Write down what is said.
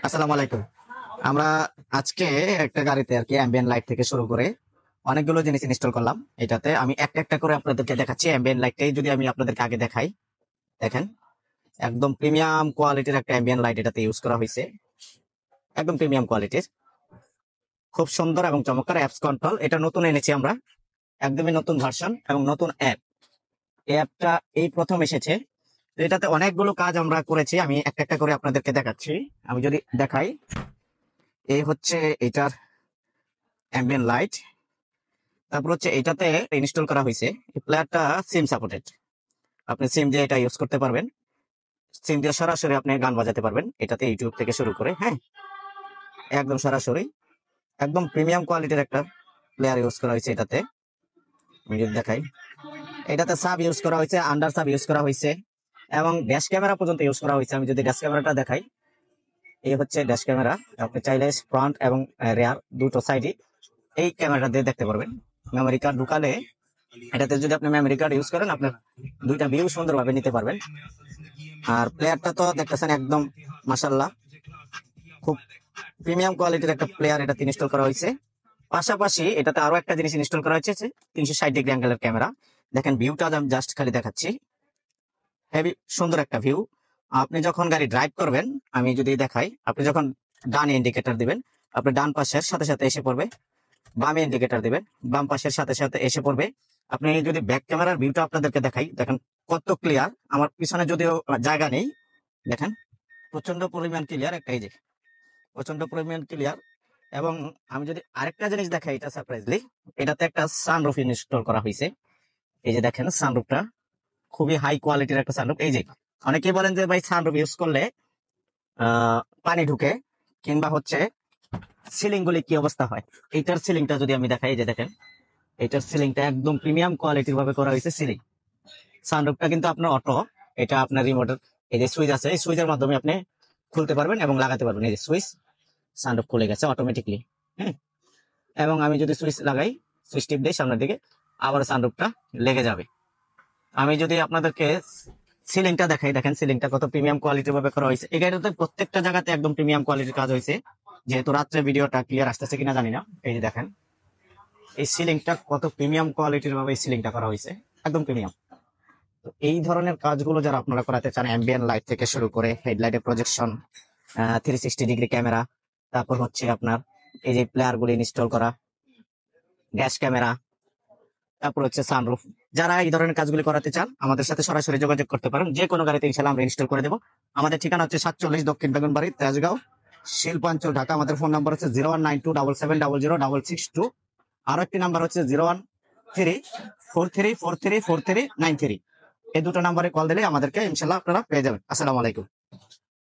আসসালামু আলাইকুম। আমরা আজকে একটা গাড়িতে আর কি অ্যাম্বিয়েন্ট লাইট থেকে শুরু করে অনেকগুলো জিনিস ইনস্টল করলাম। এটাতে আমি একটা একটা করে আপনাদেরকে দেখাচ্ছি। অ্যাম্বিয়েন্ট লাইটটাই যদি আমি আপনাদেরকে আগে দেখাই, দেখেন একদম প্রিমিয়াম কোয়ালিটির একটা অ্যাম্বিয়েন্ট লাইট এটাতে ইউজ করা হয়েছে। একদম প্রিমিয়াম কোয়ালিটির, খুব সুন্দর এবং চমৎকার অ্যাপস কন্ট্রোল। এটা নতুন এনেছি আমরা, একদমই নতুন ভার্সন এবং নতুন অ্যাপ। এই অ্যাপটা এই প্রথম এসেছে। তো এটাতে অনেকগুলো কাজ আমরা করেছি, আমি একটা একটা করে আপনাদেরকে দেখাচ্ছি। আমি যদি দেখাই, এই হচ্ছে এটার অ্যাম্বিয়েন্ট লাইট। তারপর হচ্ছে এটাতে ইনস্টল করা হয়েছে, এই প্লেয়ারটা সিম সাপোর্টেড। আপনি সিম দিয়ে এটা ইউজ করতে পারবেন। সিম দিয়ে সরাসরি আপনি গান বাজাতে পারবেন এটাতে, ইউটিউব থেকে শুরু করে। হ্যাঁ, একদম সরাসরি একদম প্রিমিয়াম কোয়ালিটির একটা প্লেয়ার ইউজ করা হয়েছে এটাতে। আমি যদি দেখাই, এটাতে সাব ইউজ করা হয়েছে, আন্ডার সাব ইউজ করা হয়েছে এবং ড্যাশ ক্যামেরা পর্যন্ত ইউজ করা হয়েছে। আমি যদি ড্যাশ ক্যামেরাটা দেখাই, এই হচ্ছে ড্যাশ ক্যামেরা। আপনি চাইলে ফ্রন্ট এবং রেয়ার দুটো সাইডই এই ক্যামেরাটা দিয়ে দেখতে পারবেন। মেমোরি কার্ড ঢুকালে, এটাতে যদি আপনি মেমোরি কার্ড ইউজ করেন, আপনার দুইটা ভিউ সুন্দরভাবে নিতে পারবেন। আর প্লেয়ারটা তো দেখতেছেন একদম মাশাল্লাহ, খুব প্রিমিয়াম কোয়ালিটির একটা প্লেয়ার এটাতে ইনস্টল করা হয়েছে। পাশাপাশি এটাতে আরো একটা জিনিস ইনস্টল করা হয়েছে, 360 ডিগ্রি অ্যাঙ্গেলের ক্যামেরা। দেখেন ভিউটা আমি জাস্ট খালি দেখাচ্ছি, হেভি সুন্দর একটা ভিউ। আপনি যখন গাড়ি ড্রাইভ করবেন, আমি যদি দেখাই, আপনি যখন ডানে ইন্ডিকেটর দিবেন, আপনি ডান পাশের সাথে সাথে এসে পড়বে। বামে ইন্ডিকেটর দিবেন, বাম পাশের সাথে সাথে এসে পড়বে। আপনি যদি ব্যাক ক্যামেরার ভিউটা আপনাদেরকে দেখাই, দেখেন কত ক্লিয়ার। আমার পিছনে যদিও জায়গা নেই, দেখেন প্রচন্ড পরিমাণ ক্লিয়ার একটা, এই যে প্রচন্ড পরিমাণ ক্লিয়ার। এবং আমি যদি আরেকটা জিনিস দেখাই, এটা সারপ্রাইজলি, এটাতে একটা সানরুফ ইনস্টল করা হয়েছে। এই যে দেখেন সানরুফটা খুবই হাই কোয়ালিটির একটা সানরুফ। এই যে অনেকেই বলেন যে ভাই সানরুফ ইউজ করলে পানি ঢুকে, কিংবা হচ্ছে সিলিং গুলি কি অবস্থা হয়। এইটার সিলিংটা যদি আমি দেখাই, এই যে দেখেন এটার সিলিংটা একদম প্রিমিয়াম কোয়ালিটির ভাবে করা হয়েছে সিলিং। সানরুফটা কিন্তু আপনার অটো, এটা আপনার রিমোটের এই যে সুইচ আছে, এই সুইচের মাধ্যমে আপনি খুলতে পারবেন এবং লাগাতে পারবেন। এই যে সুইচ, সানরুফ খুলে গেছে অটোমেটিকলি। হ্যাঁ, এবং আমি যদি সুইচ লাগাই, সুইচ টিপ দিই সামনের দিকে, আবার সানরুফটা লেগে যাবে। আমি যদি আপনাদেরকে সিলিংটা দেখাই, দেখেন সিলিংটা কত প্রিমিয়াম কোয়ালিটির ভাবে করা হয়েছে। এই গাড়িটাতে প্রত্যেকটা জায়গাতে একদম প্রিমিয়াম কোয়ালিটির কাজ হয়েছে। যেহেতু রাত্রে ভিডিওটা ক্লিয়ার আসতেছে কিনা জানি না, এই যে দেখেন এই সিলিংটা কত প্রিমিয়াম কোয়ালিটির ভাবে এই সিলিংটা করা হয়েছে, একদম প্রিমিয়াম। তো এই ধরনের কাজগুলো যারা আপনারা করাতে চান, অ্যাম্বিয়েন্ট লাইট থেকে শুরু করে হেডলাইটের প্রজেকশন, 360 ডিগ্রি ক্যামেরা, তারপর হচ্ছে আপনার এই যে প্লেয়ার গুলি ইনস্টল করা, ড্যাশ ক্যামেরা, তারপর হচ্ছে সানরুফ, যারা এই ধরনের কাজগুলি করাতে চান আমাদের সাথে সরাসরি যোগাযোগ করতে পারেন। যে কোনো গাড়িতে ইনশাল্লাহ আমরা ইনস্টল করে দেবো। আমাদের ঠিকানা হচ্ছে 47 দক্ষিণ বেগুনবাড়ি, তেজগাঁও, শিল্পাঞ্চল, ঢাকা। আমাদের ফোন নাম্বার হচ্ছে 019277000662। আরো একটি নাম্বার হচ্ছে 0134343439 এই দুটো নাম্বারে কল দিলে আমাদেরকে ইনশাল্লাহ আপনারা পেয়ে যাবেন। আসসালামু আলাইকুম।